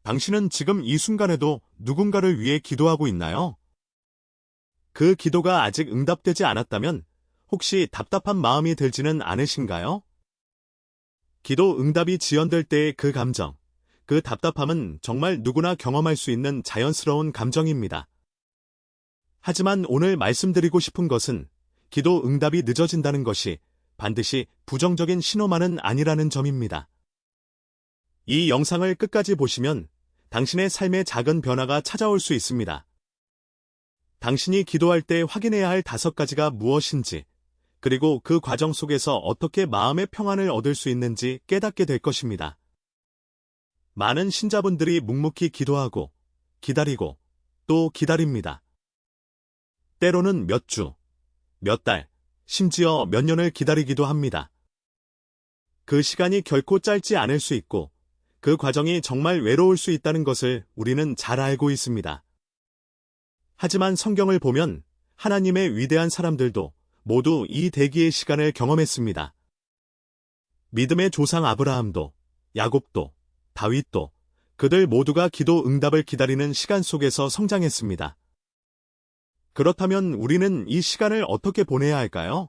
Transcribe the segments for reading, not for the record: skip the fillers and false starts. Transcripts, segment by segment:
당신은 지금 이 순간에도 누군가를 위해 기도하고 있나요? 그 기도가 아직 응답되지 않았다면 혹시 답답한 마음이 들지는 않으신가요? 기도 응답이 지연될 때의 그 감정, 그 답답함은 정말 누구나 경험할 수 있는 자연스러운 감정입니다. 하지만 오늘 말씀드리고 싶은 것은 기도 응답이 늦어진다는 것이 반드시 부정적인 신호만은 아니라는 점입니다. 이 영상을 끝까지 보시면 당신의 삶에 작은 변화가 찾아올 수 있습니다. 당신이 기도할 때 확인해야 할 5가지가 무엇인지, 그리고 그 과정 속에서 어떻게 마음의 평안을 얻을 수 있는지 깨닫게 될 것입니다. 많은 신자분들이 묵묵히 기도하고, 기다리고, 또 기다립니다. 때로는 몇 주, 몇 달, 심지어 몇 년을 기다리기도 합니다. 그 시간이 결코 짧지 않을 수 있고, 그 과정이 정말 외로울 수 있다는 것을 우리는 잘 알고 있습니다. 하지만 성경을 보면 하나님의 위대한 사람들도 모두 이 대기의 시간을 경험했습니다. 믿음의 조상 아브라함도, 야곱도, 다윗도 그들 모두가 기도 응답을 기다리는 시간 속에서 성장했습니다. 그렇다면 우리는 이 시간을 어떻게 보내야 할까요?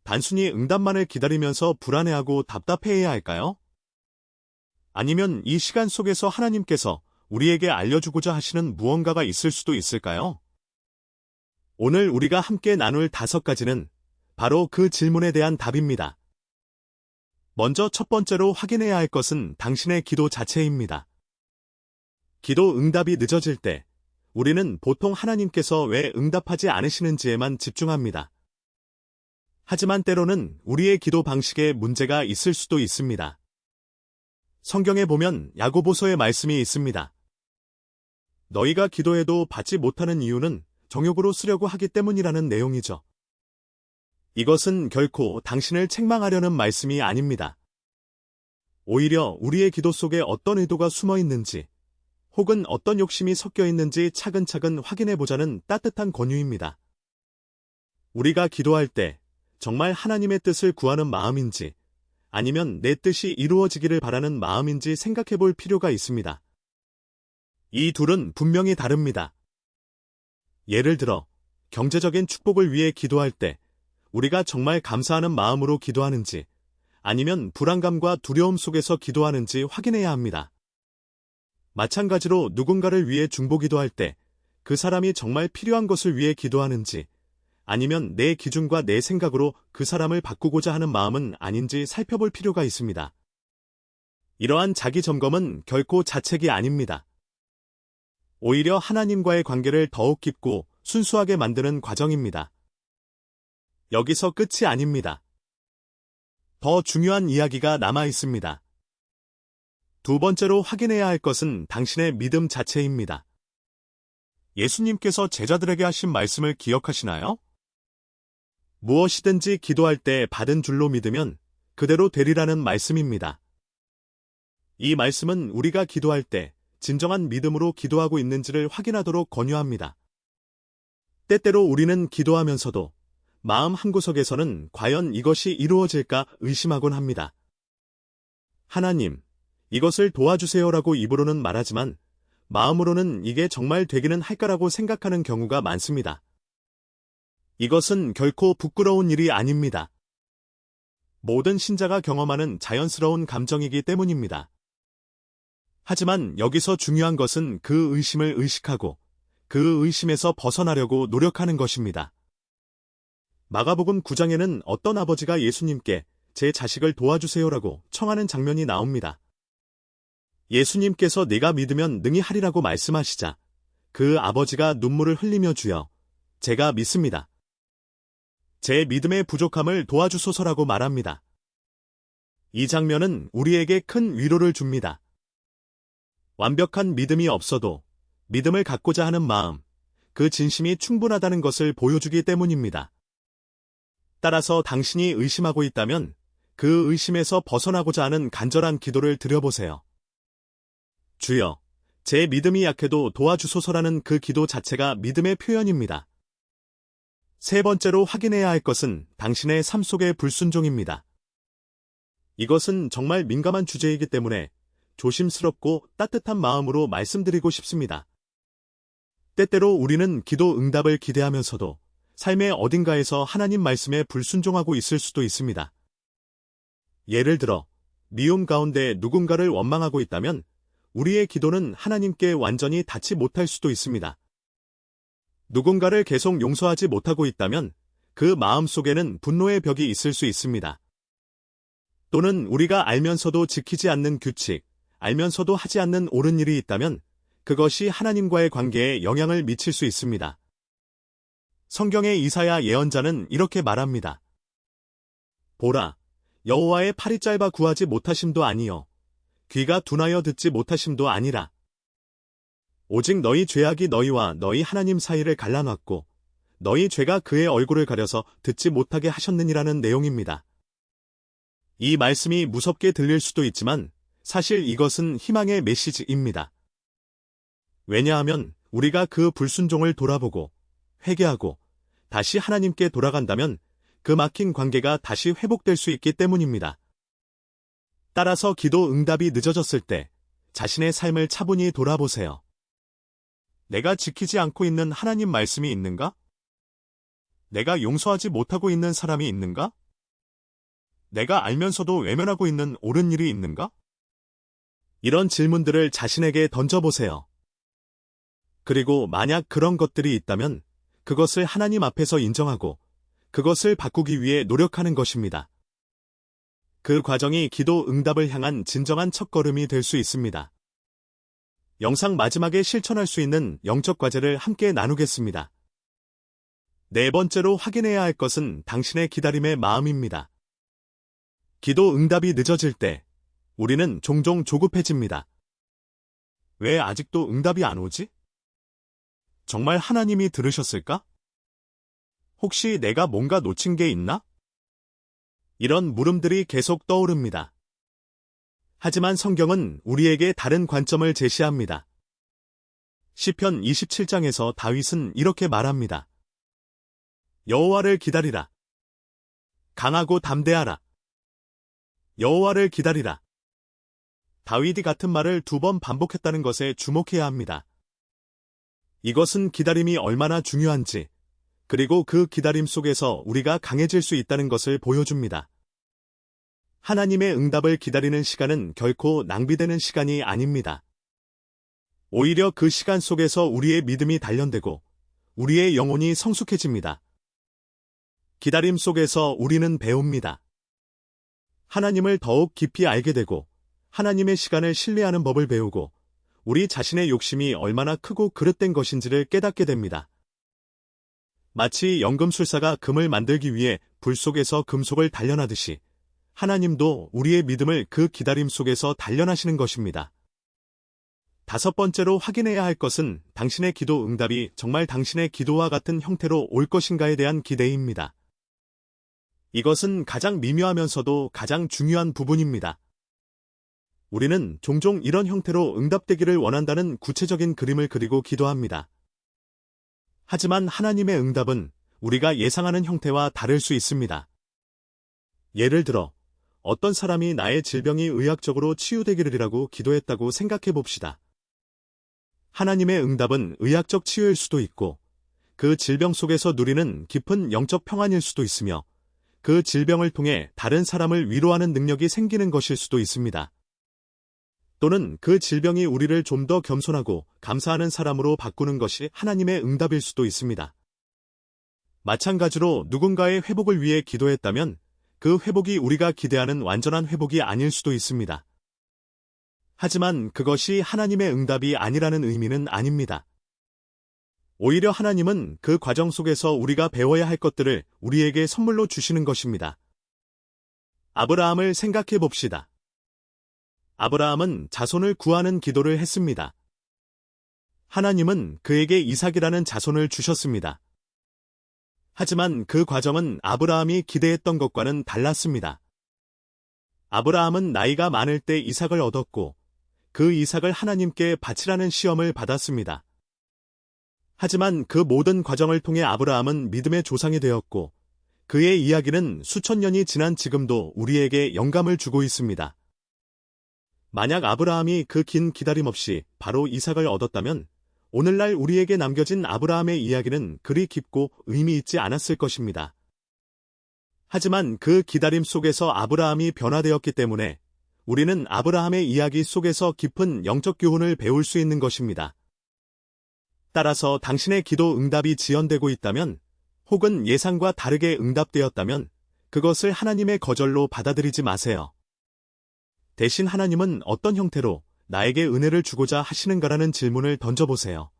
단순히 응답만을 기다리면서 불안해하고 답답해해야 할까요? 아니면 이 시간 속에서 하나님께서 우리에게 알려주고자 하시는 무언가가 있을 수도 있을까요? 오늘 우리가 함께 나눌 5가지는 바로 그 질문에 대한 답입니다. 먼저 첫 번째로 확인해야 할 것은 당신의 기도 자체입니다. 기도 응답이 늦어질 때 우리는 보통 하나님께서 왜 응답하지 않으시는지에만 집중합니다. 하지만 때로는 우리의 기도 방식에 문제가 있을 수도 있습니다. 성경에 보면 야고보서의 말씀이 있습니다. 너희가 기도해도 받지 못하는 이유는 정욕으로 쓰려고 하기 때문이라는 내용이죠. 이것은 결코 당신을 책망하려는 말씀이 아닙니다. 오히려 우리의 기도 속에 어떤 의도가 숨어 있는지, 혹은 어떤 욕심이 섞여 있는지 차근차근 확인해보자는 따뜻한 권유입니다. 우리가 기도할 때 정말 하나님의 뜻을 구하는 마음인지, 아니면 내 뜻이 이루어지기를 바라는 마음인지 생각해볼 필요가 있습니다. 이 둘은 분명히 다릅니다. 예를 들어, 경제적인 축복을 위해 기도할 때 우리가 정말 감사하는 마음으로 기도하는지, 아니면 불안감과 두려움 속에서 기도하는지 확인해야 합니다. 마찬가지로 누군가를 위해 중보기도할 때 그 사람이 정말 필요한 것을 위해 기도하는지, 아니면 내 기준과 내 생각으로 그 사람을 바꾸고자 하는 마음은 아닌지 살펴볼 필요가 있습니다. 이러한 자기 점검은 결코 자책이 아닙니다. 오히려 하나님과의 관계를 더욱 깊고 순수하게 만드는 과정입니다. 여기서 끝이 아닙니다. 더 중요한 이야기가 남아 있습니다. 두 번째로 확인해야 할 것은 당신의 믿음 자체입니다. 예수님께서 제자들에게 하신 말씀을 기억하시나요? 무엇이든지 기도할 때 받은 줄로 믿으면 그대로 되리라는 말씀입니다. 이 말씀은 우리가 기도할 때 진정한 믿음으로 기도하고 있는지를 확인하도록 권유합니다. 때때로 우리는 기도하면서도 마음 한구석에서는 과연 이것이 이루어질까 의심하곤 합니다. 하나님, 이것을 도와주세요라고 입으로는 말하지만 마음으로는 이게 정말 되기는 할까라고 생각하는 경우가 많습니다. 이것은 결코 부끄러운 일이 아닙니다. 모든 신자가 경험하는 자연스러운 감정이기 때문입니다. 하지만 여기서 중요한 것은 그 의심을 의식하고 그 의심에서 벗어나려고 노력하는 것입니다. 마가복음 9장에는 어떤 아버지가 예수님께 제 자식을 도와주세요라고 청하는 장면이 나옵니다. 예수님께서 네가 믿으면 능히 하리라고 말씀하시자 그 아버지가 눈물을 흘리며 주여, 제가 믿습니다. 제 믿음의 부족함을 도와주소서라고 말합니다. 이 장면은 우리에게 큰 위로를 줍니다. 완벽한 믿음이 없어도 믿음을 갖고자 하는 마음, 그 진심이 충분하다는 것을 보여주기 때문입니다. 따라서 당신이 의심하고 있다면 그 의심에서 벗어나고자 하는 간절한 기도를 드려보세요. 주여, 제 믿음이 약해도 도와주소서라는 그 기도 자체가 믿음의 표현입니다. 세 번째로 확인해야 할 것은 당신의 삶 속의 불순종입니다. 이것은 정말 민감한 주제이기 때문에 조심스럽고 따뜻한 마음으로 말씀드리고 싶습니다. 때때로 우리는 기도 응답을 기대하면서도 삶의 어딘가에서 하나님 말씀에 불순종하고 있을 수도 있습니다. 예를 들어, 미움 가운데 누군가를 원망하고 있다면 우리의 기도는 하나님께 완전히 닿지 못할 수도 있습니다. 누군가를 계속 용서하지 못하고 있다면 그 마음 속에는 분노의 벽이 있을 수 있습니다. 또는 우리가 알면서도 지키지 않는 규칙, 알면서도 하지 않는 옳은 일이 있다면 그것이 하나님과의 관계에 영향을 미칠 수 있습니다. 성경의 이사야 예언자는 이렇게 말합니다. 보라, 여호와의 팔이 짧아 구하지 못하심도 아니요 귀가 둔하여 듣지 못하심도 아니라 오직 너희 죄악이 너희와 너희 하나님 사이를 갈라놨고 너희 죄가 그의 얼굴을 가려서 듣지 못하게 하셨느니라는 내용입니다. 이 말씀이 무섭게 들릴 수도 있지만 사실 이것은 희망의 메시지입니다. 왜냐하면 우리가 그 불순종을 돌아보고 회개하고 다시 하나님께 돌아간다면 그 막힌 관계가 다시 회복될 수 있기 때문입니다. 따라서 기도 응답이 늦어졌을 때 자신의 삶을 차분히 돌아보세요. 내가 지키지 않고 있는 하나님 말씀이 있는가? 내가 용서하지 못하고 있는 사람이 있는가? 내가 알면서도 외면하고 있는 옳은 일이 있는가? 이런 질문들을 자신에게 던져보세요. 그리고 만약 그런 것들이 있다면 그것을 하나님 앞에서 인정하고 그것을 바꾸기 위해 노력하는 것입니다. 그 과정이 기도 응답을 향한 진정한 첫걸음이 될 수 있습니다. 영상 마지막에 실천할 수 있는 영적 과제를 함께 나누겠습니다. 네 번째로 확인해야 할 것은 당신의 기다림의 마음입니다. 기도 응답이 늦어질 때 우리는 종종 조급해집니다. 왜 아직도 응답이 안 오지? 정말 하나님이 들으셨을까? 혹시 내가 뭔가 놓친 게 있나? 이런 물음들이 계속 떠오릅니다. 하지만 성경은 우리에게 다른 관점을 제시합니다. 시편 27장에서 다윗은 이렇게 말합니다. 여호와를 기다리라. 강하고 담대하라. 여호와를 기다리라. 다윗이 같은 말을 2번 반복했다는 것에 주목해야 합니다. 이것은 기다림이 얼마나 중요한지, 그리고 그 기다림 속에서 우리가 강해질 수 있다는 것을 보여줍니다. 하나님의 응답을 기다리는 시간은 결코 낭비되는 시간이 아닙니다. 오히려 그 시간 속에서 우리의 믿음이 단련되고 우리의 영혼이 성숙해집니다. 기다림 속에서 우리는 배웁니다. 하나님을 더욱 깊이 알게 되고 하나님의 시간을 신뢰하는 법을 배우고 우리 자신의 욕심이 얼마나 크고 그릇된 것인지를 깨닫게 됩니다. 마치 연금술사가 금을 만들기 위해 불 속에서 금속을 단련하듯이 하나님도 우리의 믿음을 그 기다림 속에서 단련하시는 것입니다. 5번째로 확인해야 할 것은 당신의 기도 응답이 정말 당신의 기도와 같은 형태로 올 것인가에 대한 기대입니다. 이것은 가장 미묘하면서도 가장 중요한 부분입니다. 우리는 종종 이런 형태로 응답되기를 원한다는 구체적인 그림을 그리고 기도합니다. 하지만 하나님의 응답은 우리가 예상하는 형태와 다를 수 있습니다. 예를 들어, 어떤 사람이 나의 질병이 의학적으로 치유되기를이라고 기도했다고 생각해 봅시다. 하나님의 응답은 의학적 치유일 수도 있고, 그 질병 속에서 누리는 깊은 영적 평안일 수도 있으며, 그 질병을 통해 다른 사람을 위로하는 능력이 생기는 것일 수도 있습니다. 또는 그 질병이 우리를 좀 더 겸손하고 감사하는 사람으로 바꾸는 것이 하나님의 응답일 수도 있습니다. 마찬가지로 누군가의 회복을 위해 기도했다면 그 회복이 우리가 기대하는 완전한 회복이 아닐 수도 있습니다. 하지만 그것이 하나님의 응답이 아니라는 의미는 아닙니다. 오히려 하나님은 그 과정 속에서 우리가 배워야 할 것들을 우리에게 선물로 주시는 것입니다. 아브라함을 생각해 봅시다. 아브라함은 자손을 구하는 기도를 했습니다. 하나님은 그에게 이삭이라는 자손을 주셨습니다. 하지만 그 과정은 아브라함이 기대했던 것과는 달랐습니다. 아브라함은 나이가 많을 때 이삭을 얻었고 그 이삭을 하나님께 바치라는 시험을 받았습니다. 하지만 그 모든 과정을 통해 아브라함은 믿음의 조상이 되었고 그의 이야기는 수천 년이 지난 지금도 우리에게 영감을 주고 있습니다. 만약 아브라함이 그 긴 기다림 없이 바로 이삭을 얻었다면 오늘날 우리에게 남겨진 아브라함의 이야기는 그리 깊고 의미 있지 않았을 것입니다. 하지만 그 기다림 속에서 아브라함이 변화되었기 때문에 우리는 아브라함의 이야기 속에서 깊은 영적 교훈을 배울 수 있는 것입니다. 따라서 당신의 기도 응답이 지연되고 있다면 혹은 예상과 다르게 응답되었다면 그것을 하나님의 거절로 받아들이지 마세요. 대신 하나님은 어떤 형태로 나에게 은혜를 주고자 하시는가라는 질문을 던져보세요.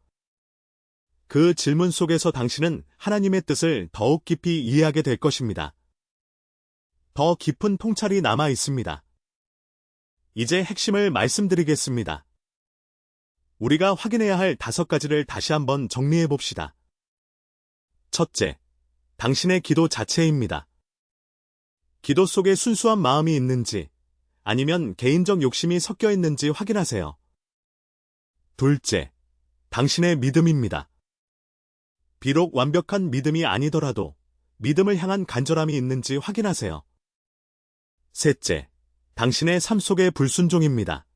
그 질문 속에서 당신은 하나님의 뜻을 더욱 깊이 이해하게 될 것입니다. 더 깊은 통찰이 남아 있습니다. 이제 핵심을 말씀드리겠습니다. 우리가 확인해야 할 5가지를 다시 한번 정리해 봅시다. 첫째, 당신의 기도 자체입니다. 기도 속에 순수한 마음이 있는지 아니면 개인적 욕심이 섞여 있는지 확인하세요. 둘째, 당신의 믿음입니다. 비록 완벽한 믿음이 아니더라도 믿음을 향한 간절함이 있는지 확인하세요. 셋째, 당신의 삶 속의 불순종입니다.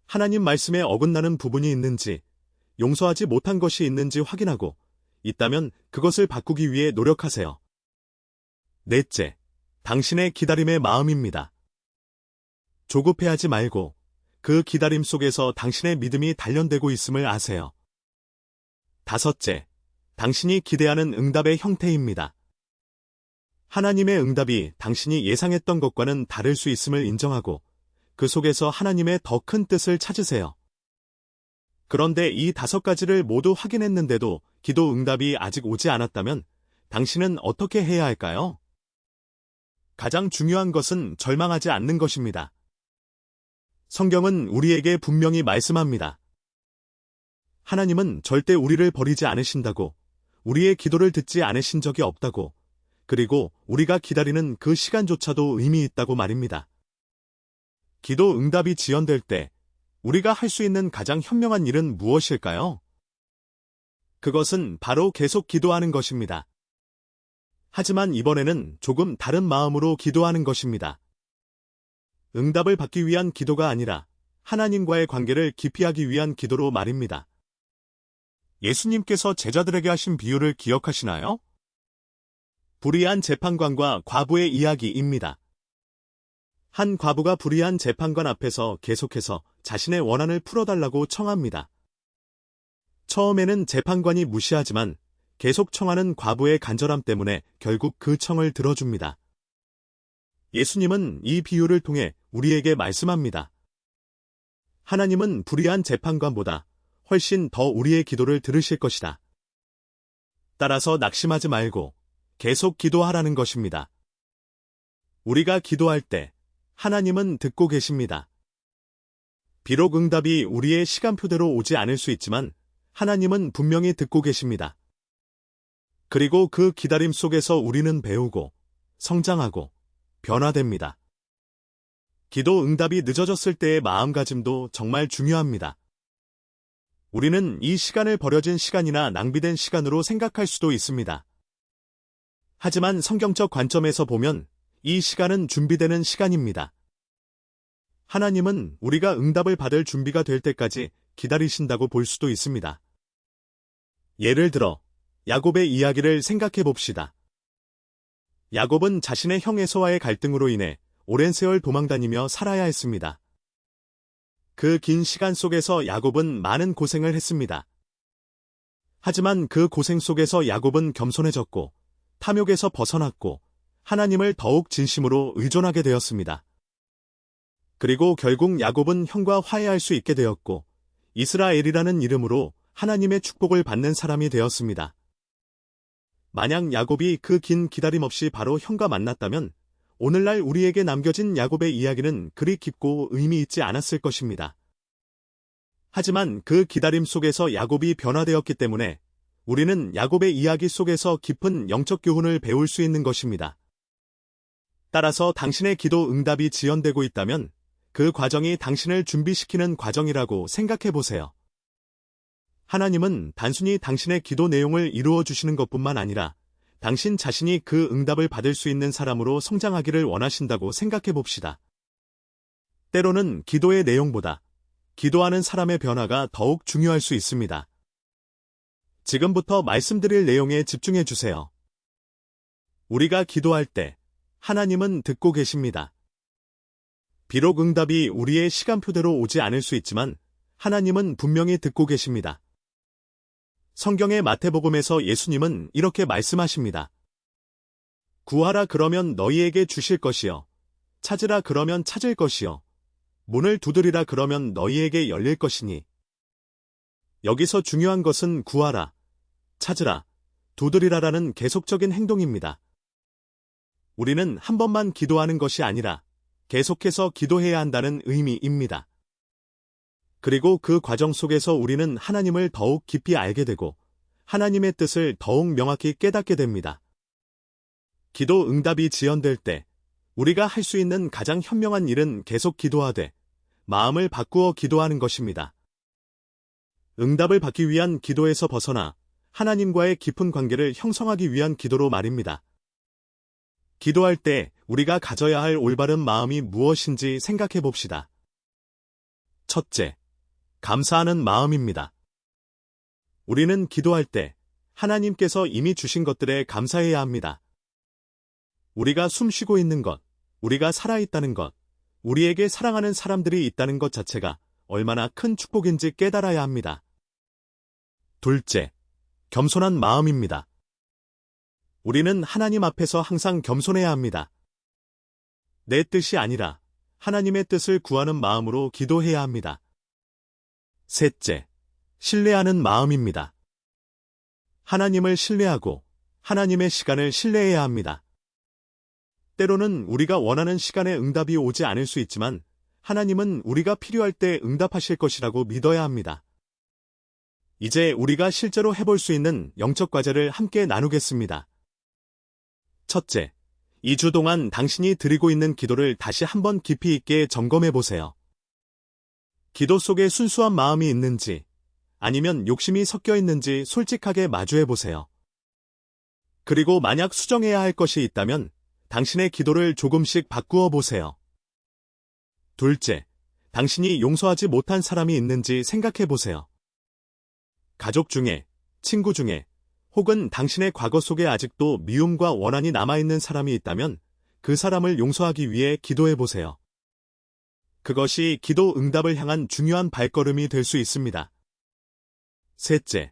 하나님 말씀에 어긋나는 부분이 있는지, 용서하지 못한 것이 있는지 확인하고, 있다면 그것을 바꾸기 위해 노력하세요. 넷째, 당신의 기다림의 마음입니다. 조급해하지 말고 그 기다림 속에서 당신의 믿음이 단련되고 있음을 아세요. 다섯째, 당신이 기대하는 응답의 형태입니다. 하나님의 응답이 당신이 예상했던 것과는 다를 수 있음을 인정하고 그 속에서 하나님의 더 큰 뜻을 찾으세요. 그런데 이 5가지를 모두 확인했는데도 기도 응답이 아직 오지 않았다면 당신은 어떻게 해야 할까요? 가장 중요한 것은 절망하지 않는 것입니다. 성경은 우리에게 분명히 말씀합니다. 하나님은 절대 우리를 버리지 않으신다고, 우리의 기도를 듣지 않으신 적이 없다고, 그리고 우리가 기다리는 그 시간조차도 의미 있다고 말입니다. 기도 응답이 지연될 때 우리가 할 수 있는 가장 현명한 일은 무엇일까요? 그것은 바로 계속 기도하는 것입니다. 하지만 이번에는 조금 다른 마음으로 기도하는 것입니다. 응답을 받기 위한 기도가 아니라 하나님과의 관계를 깊이 하기 위한 기도로 말입니다. 예수님께서 제자들에게 하신 비유를 기억하시나요? 불의한 재판관과 과부의 이야기입니다. 한 과부가 불의한 재판관 앞에서 계속해서 자신의 원한을 풀어달라고 청합니다. 처음에는 재판관이 무시하지만 계속 청하는 과부의 간절함 때문에 결국 그 청을 들어줍니다. 예수님은 이 비유를 통해 우리에게 말씀합니다. 하나님은 불의한 재판관보다 훨씬 더 우리의 기도를 들으실 것이다. 따라서 낙심하지 말고 계속 기도하라는 것입니다. 우리가 기도할 때 하나님은 듣고 계십니다. 비록 응답이 우리의 시간표대로 오지 않을 수 있지만 하나님은 분명히 듣고 계십니다. 그리고 그 기다림 속에서 우리는 배우고 성장하고 변화됩니다. 기도 응답이 늦어졌을 때의 마음가짐도 정말 중요합니다. 우리는 이 시간을 버려진 시간이나 낭비된 시간으로 생각할 수도 있습니다. 하지만 성경적 관점에서 보면 이 시간은 준비되는 시간입니다. 하나님은 우리가 응답을 받을 준비가 될 때까지 기다리신다고 볼 수도 있습니다. 예를 들어 야곱의 이야기를 생각해 봅시다. 야곱은 자신의 형 에서와의 갈등으로 인해 오랜 세월 도망다니며 살아야 했습니다. 그 긴 시간 속에서 야곱은 많은 고생을 했습니다. 하지만 그 고생 속에서 야곱은 겸손해졌고 탐욕에서 벗어났고 하나님을 더욱 진심으로 의존하게 되었습니다. 그리고 결국 야곱은 형과 화해할 수 있게 되었고 이스라엘이라는 이름으로 하나님의 축복을 받는 사람이 되었습니다. 만약 야곱이 그 긴 기다림 없이 바로 형과 만났다면 오늘날 우리에게 남겨진 야곱의 이야기는 그리 깊고 의미 있지 않았을 것입니다. 하지만 그 기다림 속에서 야곱이 변화되었기 때문에 우리는 야곱의 이야기 속에서 깊은 영적 교훈을 배울 수 있는 것입니다. 따라서 당신의 기도 응답이 지연되고 있다면 그 과정이 당신을 준비시키는 과정이라고 생각해 보세요. 하나님은 단순히 당신의 기도 내용을 이루어 주시는 것뿐만 아니라 당신 자신이 그 응답을 받을 수 있는 사람으로 성장하기를 원하신다고 생각해 봅시다. 때로는 기도의 내용보다 기도하는 사람의 변화가 더욱 중요할 수 있습니다. 지금부터 말씀드릴 내용에 집중해 주세요. 우리가 기도할 때 하나님은 듣고 계십니다. 비록 응답이 우리의 시간표대로 오지 않을 수 있지만 하나님은 분명히 듣고 계십니다. 성경의 마태복음에서 예수님은 이렇게 말씀하십니다. 구하라 그러면 너희에게 주실 것이요. 찾으라 그러면 찾을 것이요. 문을 두드리라 그러면 너희에게 열릴 것이니. 여기서 중요한 것은 구하라, 찾으라, 두드리라라는 계속적인 행동입니다. 우리는 한 번만 기도하는 것이 아니라 계속해서 기도해야 한다는 의미입니다. 그리고 그 과정 속에서 우리는 하나님을 더욱 깊이 알게 되고 하나님의 뜻을 더욱 명확히 깨닫게 됩니다. 기도 응답이 지연될 때 우리가 할 수 있는 가장 현명한 일은 계속 기도하되 마음을 바꾸어 기도하는 것입니다. 응답을 받기 위한 기도에서 벗어나 하나님과의 깊은 관계를 형성하기 위한 기도로 말입니다. 기도할 때 우리가 가져야 할 올바른 마음이 무엇인지 생각해 봅시다. 첫째, 감사하는 마음입니다. 우리는 기도할 때 하나님께서 이미 주신 것들에 감사해야 합니다. 우리가 숨 쉬고 있는 것, 우리가 살아있다는 것, 우리에게 사랑하는 사람들이 있다는 것 자체가 얼마나 큰 축복인지 깨달아야 합니다. 둘째, 겸손한 마음입니다. 우리는 하나님 앞에서 항상 겸손해야 합니다. 내 뜻이 아니라 하나님의 뜻을 구하는 마음으로 기도해야 합니다. 셋째, 신뢰하는 마음입니다. 하나님을 신뢰하고 하나님의 시간을 신뢰해야 합니다. 때로는 우리가 원하는 시간에 응답이 오지 않을 수 있지만 하나님은 우리가 필요할 때 응답하실 것이라고 믿어야 합니다. 이제 우리가 실제로 해볼 수 있는 영적 과제를 함께 나누겠습니다. 첫째, 2주 동안 당신이 드리고 있는 기도를 다시 한번 깊이 있게 점검해 보세요. 기도 속에 순수한 마음이 있는지 아니면 욕심이 섞여 있는지 솔직하게 마주해 보세요. 그리고 만약 수정해야 할 것이 있다면 당신의 기도를 조금씩 바꾸어 보세요. 둘째, 당신이 용서하지 못한 사람이 있는지 생각해 보세요. 가족 중에, 친구 중에, 혹은 당신의 과거 속에 아직도 미움과 원한이 남아있는 사람이 있다면 그 사람을 용서하기 위해 기도해 보세요. 그것이 기도 응답을 향한 중요한 발걸음이 될 수 있습니다. 셋째,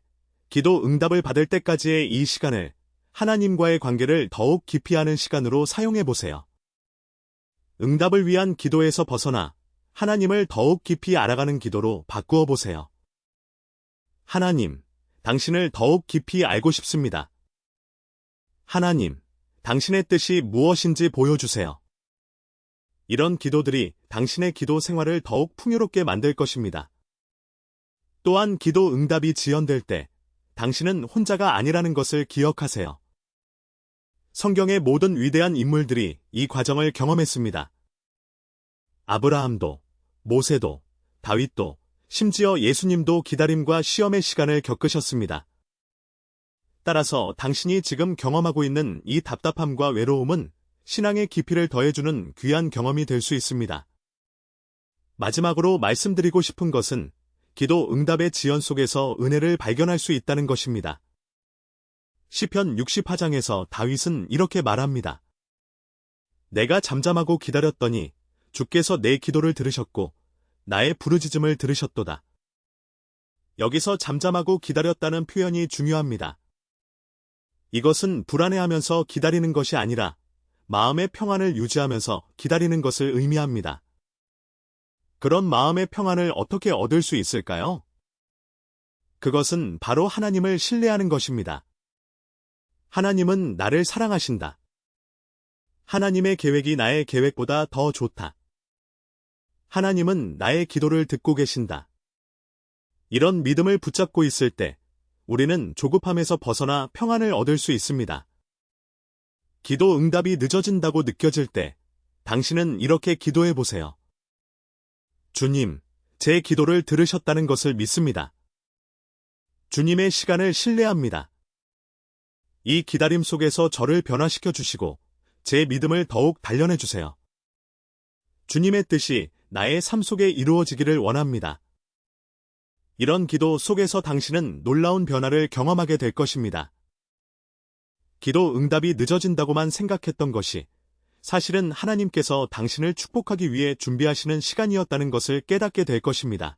기도 응답을 받을 때까지의 이 시간을 하나님과의 관계를 더욱 깊이 하는 시간으로 사용해 보세요. 응답을 위한 기도에서 벗어나 하나님을 더욱 깊이 알아가는 기도로 바꾸어 보세요. 하나님, 당신을 더욱 깊이 알고 싶습니다. 하나님, 당신의 뜻이 무엇인지 보여주세요. 이런 기도들이 당신의 기도 생활을 더욱 풍요롭게 만들 것입니다. 또한 기도 응답이 지연될 때 당신은 혼자가 아니라는 것을 기억하세요. 성경의 모든 위대한 인물들이 이 과정을 경험했습니다. 아브라함도, 모세도, 다윗도, 심지어 예수님도 기다림과 시험의 시간을 겪으셨습니다. 따라서 당신이 지금 경험하고 있는 이 답답함과 외로움은 신앙의 깊이를 더해주는 귀한 경험이 될 수 있습니다. 마지막으로 말씀드리고 싶은 것은 기도 응답의 지연 속에서 은혜를 발견할 수 있다는 것입니다. 시편 60화장에서 다윗은 이렇게 말합니다. 내가 잠잠하고 기다렸더니 주께서 내 기도를 들으셨고 나의 부르짖음을 들으셨도다. 여기서 잠잠하고 기다렸다는 표현이 중요합니다. 이것은 불안해하면서 기다리는 것이 아니라 마음의 평안을 유지하면서 기다리는 것을 의미합니다. 그런 마음의 평안을 어떻게 얻을 수 있을까요? 그것은 바로 하나님을 신뢰하는 것입니다. 하나님은 나를 사랑하신다. 하나님의 계획이 나의 계획보다 더 좋다. 하나님은 나의 기도를 듣고 계신다. 이런 믿음을 붙잡고 있을 때 우리는 조급함에서 벗어나 평안을 얻을 수 있습니다. 기도 응답이 늦어진다고 느껴질 때 당신은 이렇게 기도해 보세요. 주님, 제 기도를 들으셨다는 것을 믿습니다. 주님의 시간을 신뢰합니다. 이 기다림 속에서 저를 변화시켜 주시고 제 믿음을 더욱 단련해 주세요. 주님의 뜻이 나의 삶 속에 이루어지기를 원합니다. 이런 기도 속에서 당신은 놀라운 변화를 경험하게 될 것입니다. 기도 응답이 늦어진다고만 생각했던 것이 사실은 하나님께서 당신을 축복하기 위해 준비하시는 시간이었다는 것을 깨닫게 될 것입니다.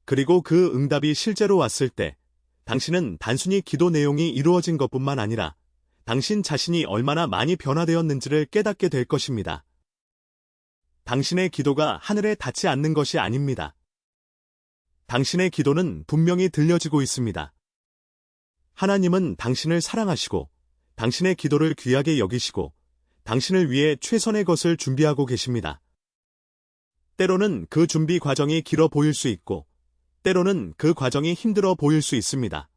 그리고 그 응답이 실제로 왔을 때 당신은 단순히 기도 내용이 이루어진 것뿐만 아니라 당신 자신이 얼마나 많이 변화되었는지를 깨닫게 될 것입니다. 당신의 기도가 하늘에 닿지 않는 것이 아닙니다. 당신의 기도는 분명히 들려지고 있습니다. 하나님은 당신을 사랑하시고 당신의 기도를 귀하게 여기시고 당신을 위해 최선의 것을 준비하고 계십니다. 때로는 그 준비 과정이 길어 보일 수 있고 때로는 그 과정이 힘들어 보일 수 있습니다.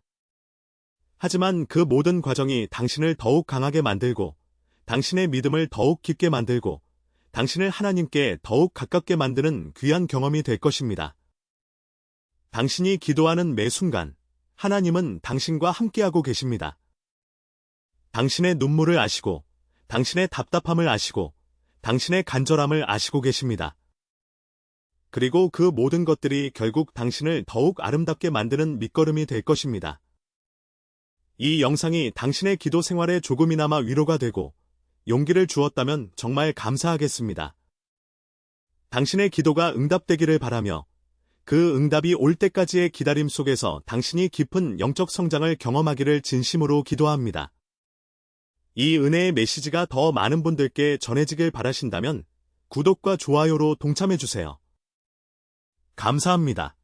하지만 그 모든 과정이 당신을 더욱 강하게 만들고 당신의 믿음을 더욱 깊게 만들고 당신을 하나님께 더욱 가깝게 만드는 귀한 경험이 될 것입니다. 당신이 기도하는 매 순간 하나님은 당신과 함께하고 계십니다. 당신의 눈물을 아시고 당신의 답답함을 아시고 당신의 간절함을 아시고 계십니다. 그리고 그 모든 것들이 결국 당신을 더욱 아름답게 만드는 밑거름이 될 것입니다. 이 영상이 당신의 기도 생활에 조금이나마 위로가 되고 용기를 주었다면 정말 감사하겠습니다. 당신의 기도가 응답되기를 바라며 그 응답이 올 때까지의 기다림 속에서 당신이 깊은 영적 성장을 경험하기를 진심으로 기도합니다. 이 은혜의 메시지가 더 많은 분들께 전해지길 바라신다면 구독과 좋아요로 동참해주세요. 감사합니다.